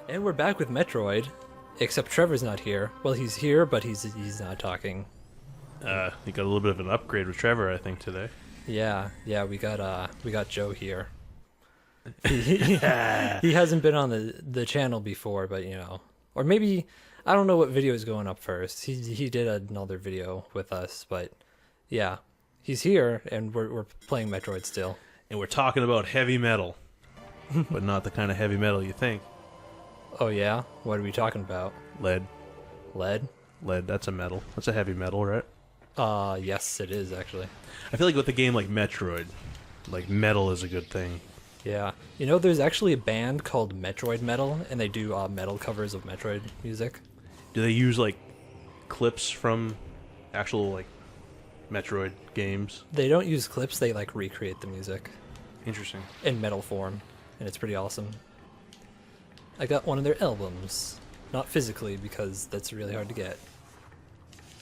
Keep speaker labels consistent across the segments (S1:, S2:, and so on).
S1: And we're back with Metroid, except Trevor's not here. Well, he's here, but he's not talking.
S2: You got a little bit of an upgrade with Trevor, I think, today.
S1: Yeah, we got Joe here. He hasn't been on the channel before, but or maybe I don't know what video is going up first. He did another video with us, but yeah, he's here, and we're playing Metroid still.
S2: And we're talking about heavy metal, but not the kind of heavy metal you think.
S1: Oh yeah, what are we talking about?
S2: Lead.
S1: Lead?
S2: Lead, that's a metal. That's a heavy metal, right?
S1: Yes, it is actually.
S2: I feel like with a game like Metroid, like metal is a good thing.
S1: Yeah. There's actually a band called Metroid Metal, and they do metal covers of Metroid music.
S2: Do they use like clips from actual like Metroid games?
S1: They don't use clips, they like recreate the music
S2: Interesting.
S1: in metal form, and it's pretty awesome. I got one of their albums. Not physically, because that's really hard to get.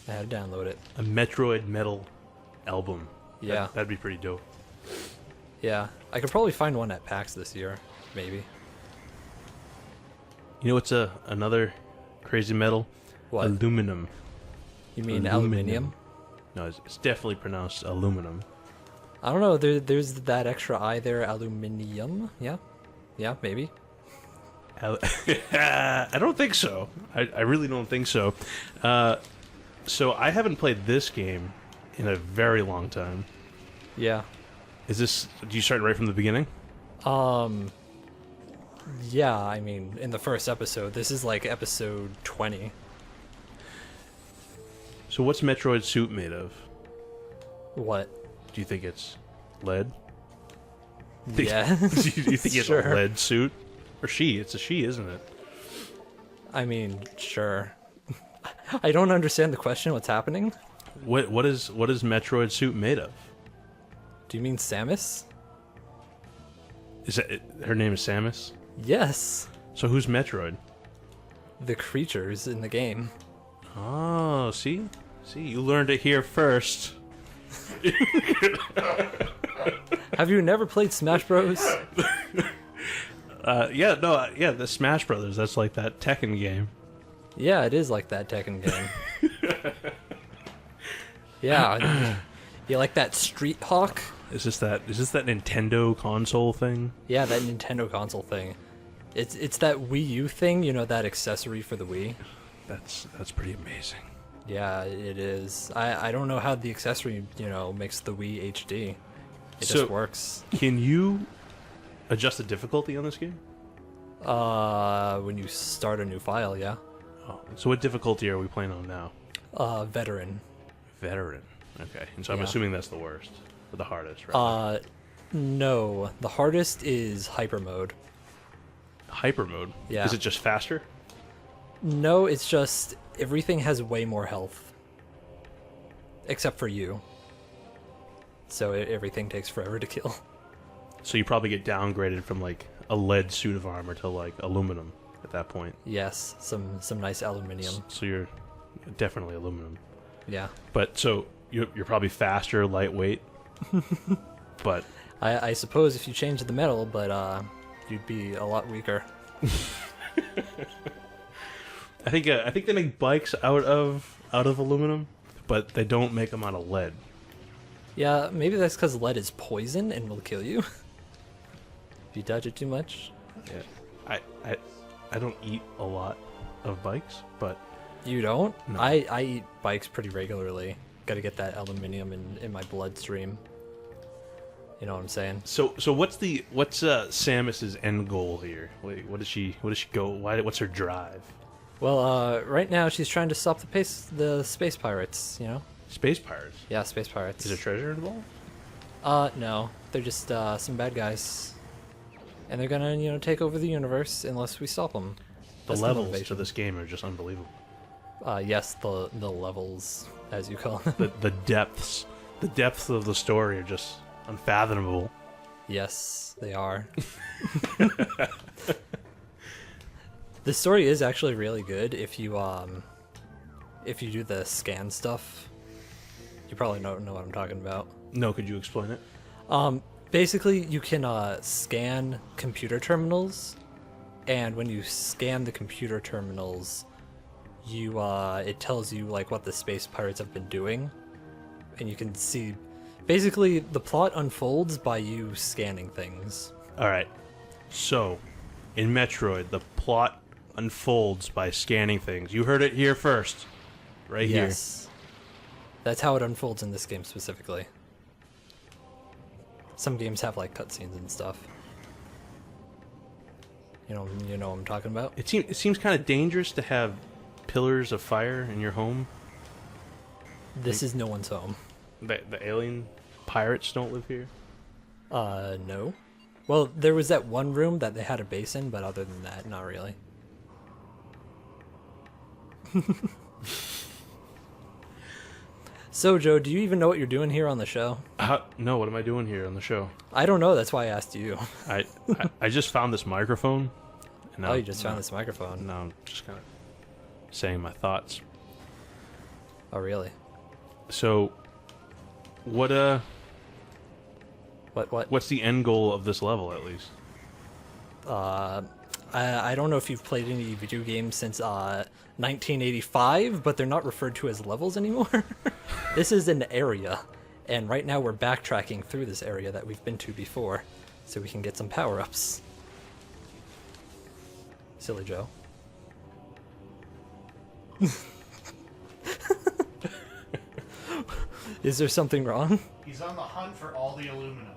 S1: I had to download it.
S2: A Metroid metal album.
S1: Yeah.
S2: That'd be pretty dope.
S1: Yeah. I could probably find one at PAX this year, maybe.
S2: You know what's another crazy metal?
S1: What?
S2: Aluminum.
S1: You mean aluminium?
S2: No, it's definitely pronounced aluminum.
S1: I don't know, there's that extra I there, aluminium? Yeah? Yeah, maybe.
S2: I don't think so. I really don't think so. So I haven't played this game in a very long time.
S1: Yeah.
S2: Do you start right from the beginning?
S1: Yeah, I mean, in the first episode. This is like episode 20.
S2: So what's Metroid's suit made of?
S1: What?
S2: Do you think it's lead?
S1: Yeah.
S2: Do you think it's
S1: Sure.
S2: a lead suit? Or she? It's a she, isn't it?
S1: I mean, sure. I don't understand the question. What's happening?
S2: What is Metroid's suit made of?
S1: Do you mean Samus?
S2: Is that her name is Samus?
S1: Yes.
S2: So who's Metroid?
S1: The creatures in the game.
S2: Oh, see, you learned it here first.
S1: Have you never played Smash Bros?
S2: The Smash Brothers. That's like that Tekken game.
S1: Yeah, it is like that Tekken game. Yeah. You like that Street Hawk?
S2: Is this that Nintendo console thing?
S1: Yeah, that Nintendo console thing. It's that Wii U thing, that accessory for the Wii.
S2: That's pretty amazing.
S1: Yeah, it is. I don't know how the accessory, makes the Wii HD. It
S2: So-
S1: just works.
S2: Can you adjust the difficulty on this game?
S1: When you start a new file, yeah.
S2: Oh, so what difficulty are we playing on now?
S1: Veteran.
S2: Veteran. Okay, and so I'm
S1: Yeah.
S2: assuming that's the worst, or the hardest, right?
S1: No. The hardest is hyper mode.
S2: Hyper mode.
S1: Yeah.
S2: Is it just faster?
S1: No, it's just everything has way more health. Except for you. So everything takes forever to kill.
S2: So you probably get downgraded from like a lead suit of armor to like aluminum at that point.
S1: Yes, some nice aluminium.
S2: So you're definitely aluminum.
S1: Yeah.
S2: But so you're probably faster, lightweight. But
S1: I suppose if you change the metal, but you'd be a lot weaker.
S2: I think they make bikes out of aluminum, but they don't make them out of lead.
S1: Yeah, maybe that's because lead is poison and will kill you. If you touch it too much.
S2: Yeah, I don't eat a lot of bikes, but
S1: You don't?
S2: No.
S1: I eat bikes pretty regularly. Gotta get that aluminium in my bloodstream. You know what I'm saying?
S2: so what's Samus's end goal here? What does she go? What's her drive?
S1: Well, right now she's trying to stop the space pirates,
S2: Space pirates.
S1: Yeah, space pirates.
S2: Is there treasure involved?
S1: No. They're just some bad guys. And they're gonna, take over the universe unless we stop them.
S2: The levels to this game are just unbelievable.
S1: Yes, the levels, as you call them.
S2: The depths of the story are just unfathomable.
S1: Yes, they are. The story is actually really good if you do the scan stuff. You probably don't know what I'm talking about.
S2: No, could you explain it?
S1: Basically, you can scan computer terminals and when you scan the computer terminals, you it tells you like what the space pirates have been doing, and you can see basically the plot unfolds by you scanning things.
S2: All right. So, in Metroid, the plot unfolds by scanning things. You heard it here first. Right here.
S1: Yes. That's how it unfolds in this game specifically. Some games have like cutscenes and stuff. You know what I'm talking about?
S2: It seems kind of dangerous to have pillars of fire in your home.
S1: This is no one's home.
S2: The alien pirates don't live here?
S1: No. Well, there was that one room that they had a base in, but other than that, not really. So, Joe, do you even know what you're doing here on the show?
S2: No, what am I doing here on the show?
S1: I don't know, that's why I asked you.
S2: I just found this microphone. And
S1: Oh, you just found this microphone.
S2: Now I'm just kind of saying my thoughts.
S1: Oh, really?
S2: So, what's the end goal of this level, at least?
S1: I don't know if you've played any video games since 1985, but they're not referred to as levels anymore. This is an area, and right now we're backtracking through this area that we've been to before, so we can get some power-ups. Silly Joe. Is there something wrong?
S3: He's on the hunt for all the aluminum.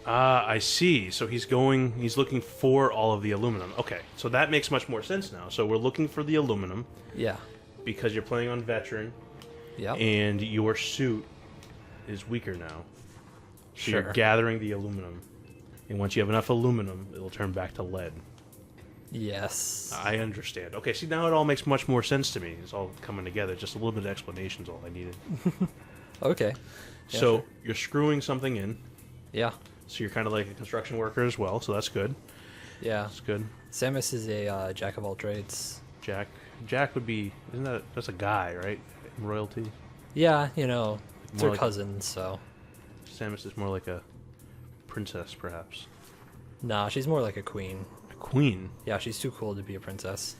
S2: I see. So he's looking for all of the aluminum. Okay, so that makes much more sense now. So we're looking for the aluminum
S1: Yeah.
S2: because you're playing on veteran,
S1: Yeah.
S2: and your suit is weaker now. So you're
S1: Sure.
S2: gathering the aluminum, and once you have enough aluminum, it'll turn back to lead.
S1: Yes.
S2: I understand. Okay, see, now it all makes much more sense to me. It's all coming together. Just a little bit of explanation is all I needed.
S1: Okay. Yeah,
S2: So
S1: sure.
S2: you're screwing something in.
S1: Yeah.
S2: So you're kind of like a construction worker as well. So that's good.
S1: Yeah.
S2: That's good.
S1: Samus is a jack of all trades.
S2: Jack would be. That's a guy, right? In royalty.
S1: Yeah, you know, it's
S2: More
S1: her
S2: like
S1: cousin, so.
S2: Samus is more like a princess, perhaps.
S1: Nah, she's more like a queen.
S2: A queen.
S1: Yeah, she's too cool to be a princess.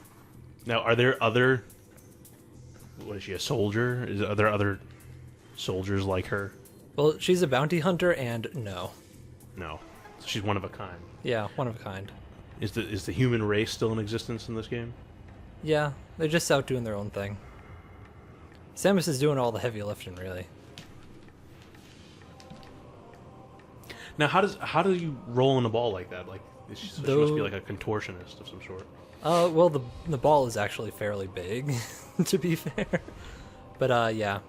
S2: Now, are there other? What is she? A soldier? Are there other soldiers like her?
S1: Well, she's a bounty hunter, and no.
S2: No. So she's one of a kind.
S1: Yeah, one of a kind.
S2: Is the human race still in existence in this game?
S1: Yeah, they're just out doing their own thing. Samus is doing all the heavy lifting, really.
S2: Now, how do you roll in a ball like that? Like, she must be like a contortionist of some sort.
S1: Well, the ball is actually fairly big, to be fair. But yeah,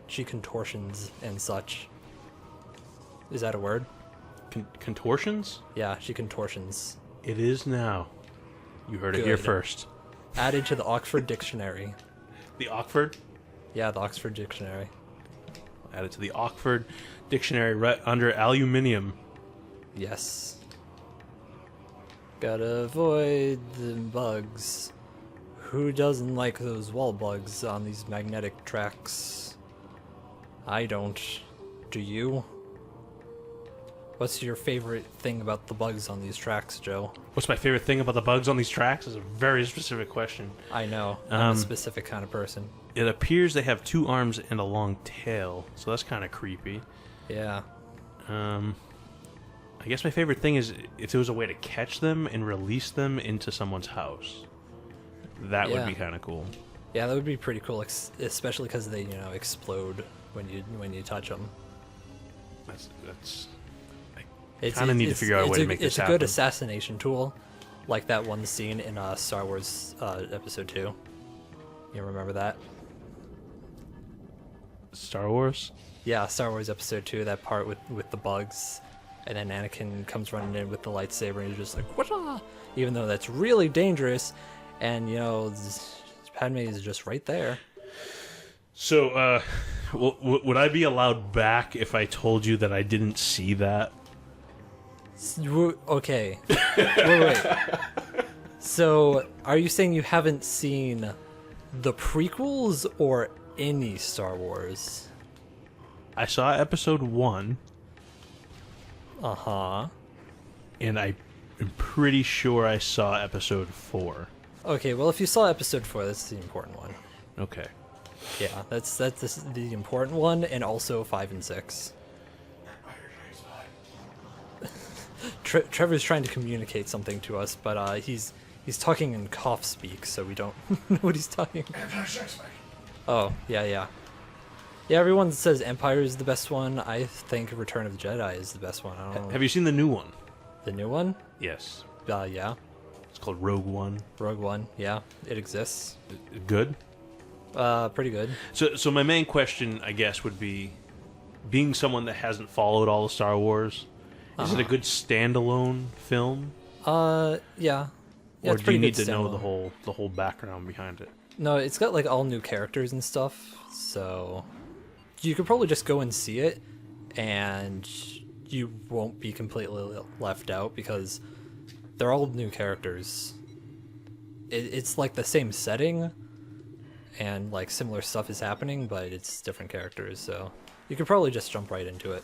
S1: she contortions and such. Is that a word?
S2: Contortions?
S1: Yeah, she contortions.
S2: It is now. You heard it here
S1: Good.
S2: first.
S1: Added to the Oxford Dictionary.
S2: The Oxford?
S1: Yeah, the Oxford Dictionary.
S2: Added to the Oxford Dictionary right under aluminium.
S1: Yes. Gotta avoid the bugs. Who doesn't like those wall bugs on these magnetic tracks? I don't. Do you? What's your favorite thing about the bugs on these tracks, Joe?
S2: What's my favorite thing about the bugs on these tracks? Is a very specific question.
S1: I know. I'm a specific kind of person.
S2: It appears they have 2 arms and a long tail, so that's kind of creepy.
S1: Yeah.
S2: I guess my favorite thing is if there was a way to catch them and release them into someone's house. That would
S1: Yeah.
S2: be kind of cool.
S1: Yeah, that would be pretty cool, especially because they, explode when you touch them.
S2: That's.
S1: It's
S2: Kinda need to figure out a way to make this
S1: It's a
S2: happen.
S1: good assassination tool, like that one scene in Star Wars Episode 2. You remember that?
S2: Star Wars?
S1: Yeah, Star Wars Episode 2, that part with the bugs, and then Anakin comes running in with the lightsaber, and he's just like, "Whatcha?" Even though that's really dangerous, and Padme is just right there.
S2: So, would I be allowed back if I told you that I didn't see that?
S1: Okay. Wait. So, are you saying you haven't seen the prequels or any Star Wars?
S2: I saw episode 1,
S1: Uh-huh.
S2: and I am pretty sure I saw episode 4.
S1: Okay, well, if you saw episode 4, that's the important one.
S2: Okay.
S1: Yeah, that's the important one, and also 5 and 6. Trevor's trying to communicate something to us, but he's talking in cough speak, so we don't know what he's talking. Oh, yeah. Yeah, everyone says Empire is the best one. I think Return of the Jedi is the best one. I don't know.
S2: Have you seen the new one?
S1: The new one?
S2: Yes.
S1: Yeah.
S2: It's called Rogue One.
S1: Rogue One, yeah. It exists.
S2: Good?
S1: Pretty good.
S2: So my main question, I guess, would be, being someone that hasn't followed all of Star Wars, is it a good standalone film?
S1: Yeah.
S2: Or
S1: It's
S2: do you
S1: pretty
S2: need
S1: good
S2: to know
S1: standalone.
S2: the whole background behind it?
S1: No, it's got like all new characters and stuff, so you could probably just go and see it, and you won't be completely left out because they're all new characters. It's like the same setting, and like similar stuff is happening, but it's different characters, so you could probably just jump right into it.